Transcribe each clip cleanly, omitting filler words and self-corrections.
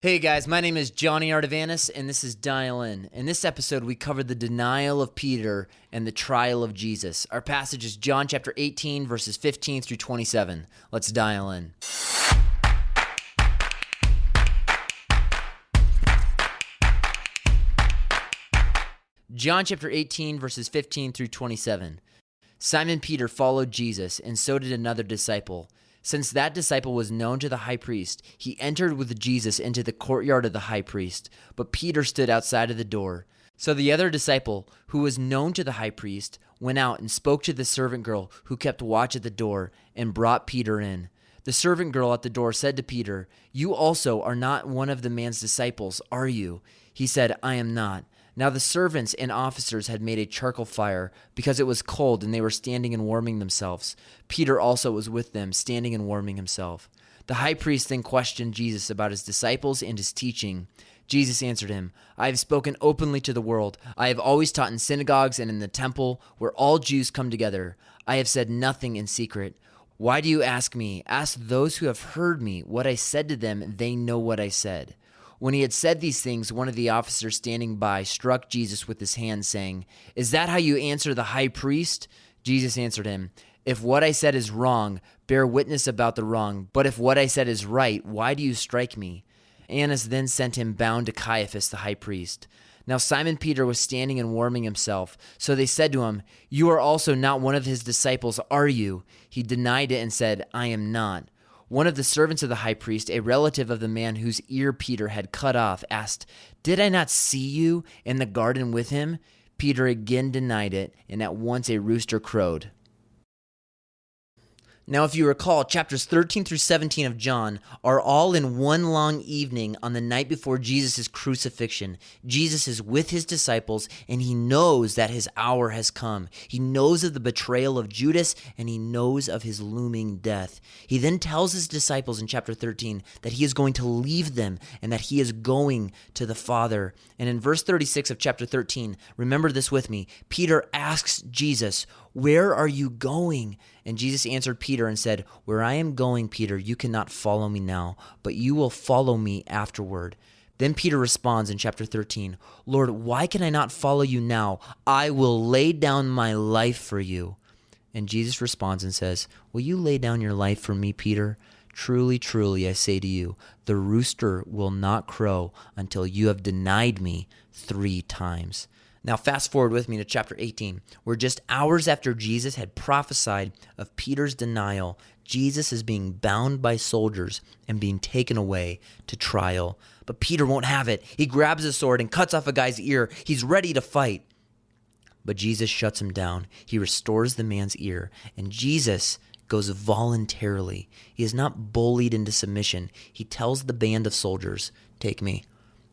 Hey guys, my name is Jonny Ardavanis, and this is Dial In. In this episode, we cover the denial of Peter and the trial of Jesus. Our passage is John chapter 18, verses 15 through 27. Let's dial in. John chapter 18, verses 15 through 27. Simon Peter followed Jesus, and so did another disciple. Since that disciple was known to the high priest, he entered with Jesus into the courtyard of the high priest, but Peter stood outside of the door. So the other disciple, who was known to the high priest, went out and spoke to the servant girl who kept watch at the door and brought Peter in. The servant girl at the door said to Peter, "You also are not one of the man's disciples, are you?" He said, "I am not." Now the servants and officers had made a charcoal fire because it was cold, and they were standing and warming themselves. Peter also was with them, standing and warming himself. The high priest then questioned Jesus about his disciples and his teaching. Jesus answered him, "I have spoken openly to the world. I have always taught in synagogues and in the temple where all Jews come together. I have said nothing in secret. Why do you ask me? Ask those who have heard me. What I said to them, they know what I said." When he had said these things, one of the officers standing by struck Jesus with his hand, saying, "Is that how you answer the high priest?" Jesus answered him, "If what I said is wrong, bear witness about the wrong. But if what I said is right, why do you strike me?" Annas then sent him bound to Caiaphas the high priest. Now Simon Peter was standing and warming himself. So they said to him, "You are also not one of his disciples, are you?" He denied it and said, "I am not." One of the servants of the high priest, a relative of the man whose ear Peter had cut off, asked, "Did I not see you in the garden with him?" Peter again denied it, and at once a rooster crowed. Now, if you recall, chapters 13 through 17 of John are all in one long evening on the night before Jesus' crucifixion. Jesus is with his disciples, and he knows that his hour has come. He knows of the betrayal of Judas, and he knows of his looming death. He then tells his disciples in chapter 13 that he is going to leave them and that he is going to the Father. And in verse 36 of chapter 13, remember this with me, Peter asks Jesus, "Where are you going?" And Jesus answered Peter and said, "Where I am going, Peter, you cannot follow me now, but you will follow me afterward." Then Peter responds in chapter 13, "Lord, why can I not follow you now? I will lay down my life for you." And Jesus responds and says, "Will you lay down your life for me, Peter? Truly, truly, I say to you, the rooster will not crow until you have denied me 3 times. Now fast forward with me to chapter 18, where just hours after Jesus had prophesied of Peter's denial, Jesus is being bound by soldiers and being taken away to trial. But Peter won't have it. He grabs a sword and cuts off a guy's ear. He's ready to fight. But Jesus shuts him down. He restores the man's ear, and Jesus goes voluntarily. He is not bullied into submission. He tells the band of soldiers, "Take me.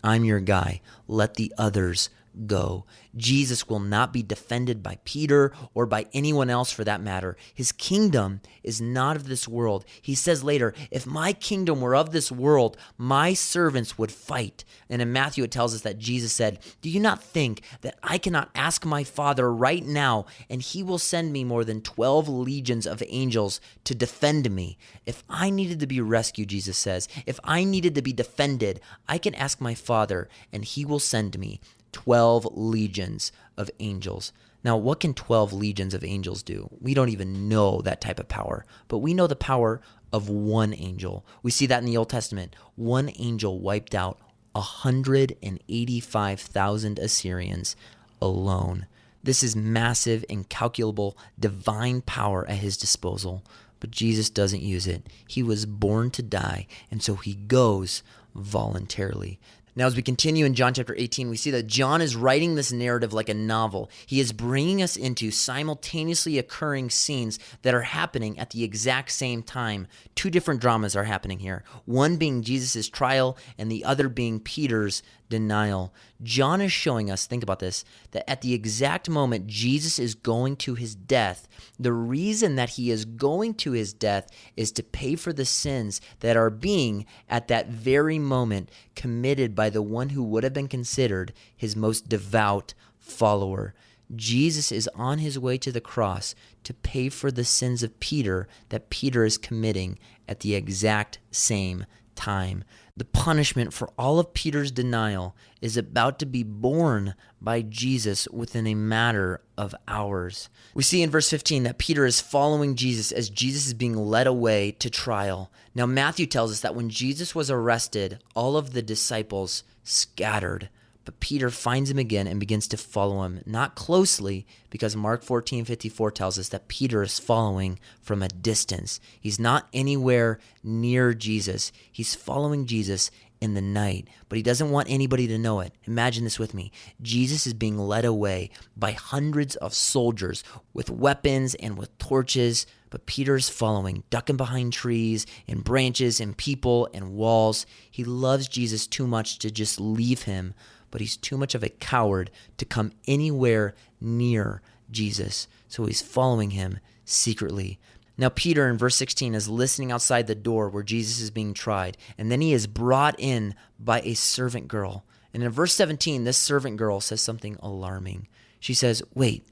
I'm your guy. Let the others go." Jesus will not be defended by Peter or by anyone else for that matter. His kingdom is not of this world. He says later, "If my kingdom were of this world, my servants would fight." And in Matthew it tells us that Jesus said, "Do you not think that I cannot ask my Father right now, and he will send me more than 12 legions of angels to defend me?" If I needed to be rescued, Jesus says, if I needed to be defended, I can ask my Father, and he will send me 12 legions of angels. Now, what can 12 legions of angels do? We don't even know that type of power, but we know the power of one angel. We see that in the Old Testament. One angel wiped out 185,000 Assyrians alone. This is massive, incalculable, divine power at his disposal, but Jesus doesn't use it. He was born to die, and so he goes voluntarily. Now, as we continue in John chapter 18, we see that John is writing this narrative like a novel. He is bringing us into simultaneously occurring scenes that are happening at the exact same time. 2 different dramas are happening here, one being Jesus' trial and the other being Peter's denial. John is showing us, think about this, that at the exact moment Jesus is going to his death, the reason that he is going to his death is to pay for the sins that are being, at that very moment, committed by the one who would have been considered his most devout follower. Jesus is on his way to the cross to pay for the sins of Peter that Peter is committing at the exact same time. The punishment for all of Peter's denial is about to be borne by Jesus within a matter of hours. We see in verse 15 that Peter is following Jesus as Jesus is being led away to trial. Now, Matthew tells us that when Jesus was arrested, all of the disciples scattered. But Peter finds him again and begins to follow him, not closely, because Mark 14:54 tells us that Peter is following from a distance. He's not anywhere near Jesus. He's following Jesus in the night, but he doesn't want anybody to know it. Imagine this with me. Jesus is being led away by hundreds of soldiers with weapons and with torches, but Peter is following, ducking behind trees and branches and people and walls. He loves Jesus too much to just leave him, but he's too much of a coward to come anywhere near Jesus. So he's following him secretly. Now, Peter in verse 16 is listening outside the door where Jesus is being tried, and then he is brought in by a servant girl. And in verse 17, this servant girl says something alarming. She says, "Wait,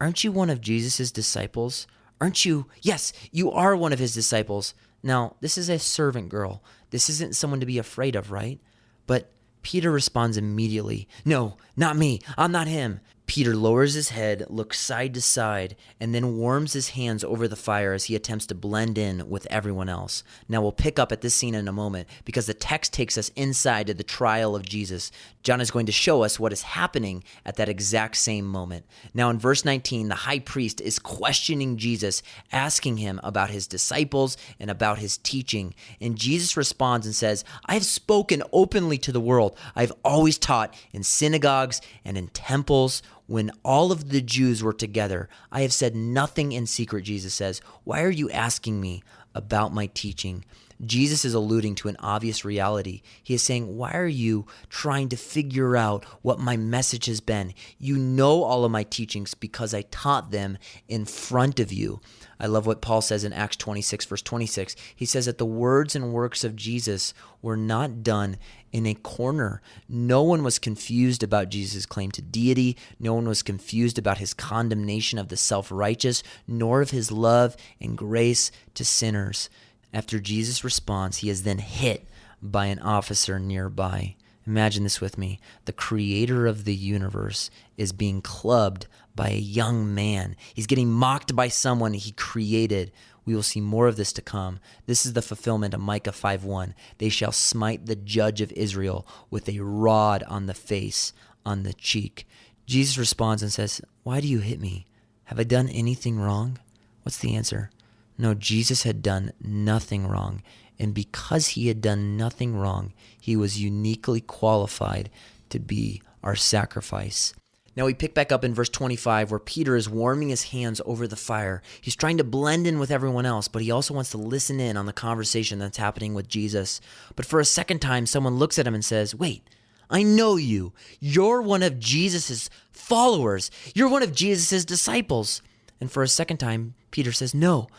aren't you one of Jesus' disciples? Aren't you? Yes, you are one of his disciples." Now, this is a servant girl. This isn't someone to be afraid of, right? But Peter responds immediately, "No, not me. I'm not him." Peter lowers his head, looks side to side, and then warms his hands over the fire as he attempts to blend in with everyone else. Now, we'll pick up at this scene in a moment because the text takes us inside to the trial of Jesus. John is going to show us what is happening at that exact same moment. Now, in verse 19, the high priest is questioning Jesus, asking him about his disciples and about his teaching. And Jesus responds and says, "I have spoken openly to the world. I've always taught in synagogues and in temples when all of the Jews were together. I have said nothing in secret," Jesus says. "Why are you asking me about my teaching?" Jesus is alluding to an obvious reality. He is saying, why are you trying to figure out what my message has been? You know all of my teachings because I taught them in front of you. I love what Paul says in Acts 26, verse 26. He says that the words and works of Jesus were not done in a corner. No one was confused about Jesus' claim to deity. No one was confused about his condemnation of the self-righteous, nor of his love and grace to sinners. After Jesus responds, he is then hit by an officer nearby. Imagine this with me. The creator of the universe is being clubbed by a young man. He's getting mocked by someone he created. We will see more of this to come. This is the fulfillment of Micah 5:1. They shall smite the judge of Israel with a rod on the face, on the cheek. Jesus responds and says, "Why do you hit me? Have I done anything wrong?" What's the answer? No, Jesus had done nothing wrong. And because he had done nothing wrong, he was uniquely qualified to be our sacrifice. Now we pick back up in verse 25 where Peter is warming his hands over the fire. He's trying to blend in with everyone else, but he also wants to listen in on the conversation that's happening with Jesus. But for a second time, someone looks at him and says, "Wait, I know you. You're one of Jesus' followers. You're one of Jesus' disciples." And for a second time, Peter says, No.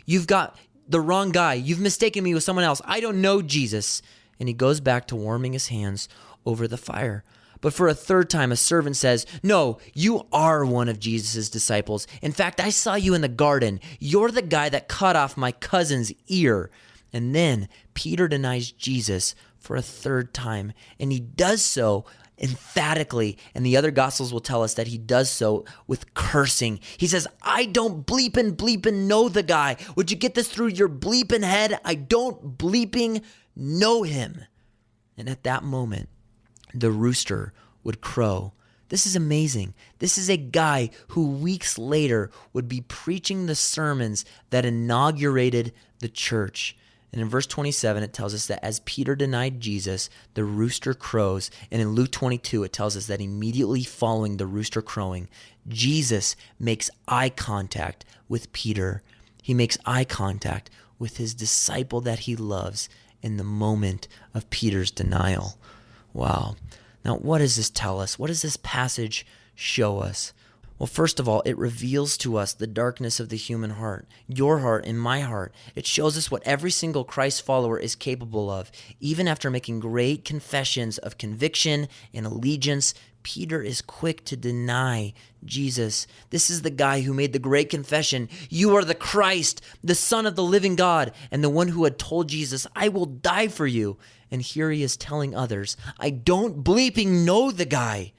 You've got the wrong guy. You've mistaken me with someone else. I don't know Jesus." And he goes back to warming his hands over the fire. But for a third time, a servant says, "No, you are one of Jesus' disciples. In fact, I saw you in the garden. You're the guy that cut off my cousin's ear." And then Peter denies Jesus for a third time, and he does so emphatically, and the other gospels will tell us that he does so with cursing. He says, "I don't bleeping know the guy. Would you get this through your bleeping head? I don't bleeping know him." And at that moment, the rooster would crow. This is amazing. This is a guy who weeks later would be preaching the sermons that inaugurated the church. And in verse 27, it tells us that as Peter denied Jesus, the rooster crows. And in Luke 22, it tells us that immediately following the rooster crowing, Jesus makes eye contact with Peter. He makes eye contact with his disciple that he loves in the moment of Peter's denial. Wow. Now, what does this tell us? What does this passage show us? Well, first of all, it reveals to us the darkness of the human heart, your heart and my heart. It shows us what every single Christ follower is capable of. Even after making great confessions of conviction and allegiance, Peter is quick to deny Jesus. This is the guy who made the great confession, "You are the Christ, the Son of the living God," and the one who had told Jesus, "I will die for you." And here he is telling others, I don't bleeping know the guy.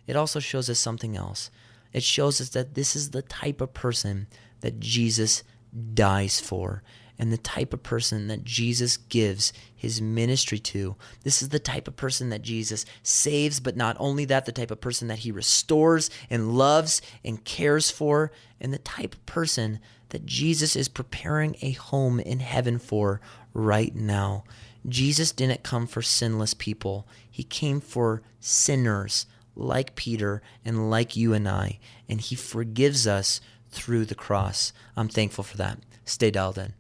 It also shows us something else. It shows us that this is the type of person that Jesus dies for, and the type of person that Jesus gives his ministry to. This is the type of person that Jesus saves, but not only that, the type of person that he restores and loves and cares for, and the type of person that Jesus is preparing a home in heaven for right now. Jesus didn't come for sinless people. He came for sinners like Peter and like you and I, and he forgives us through the cross. I'm thankful for that. Stay dialed in.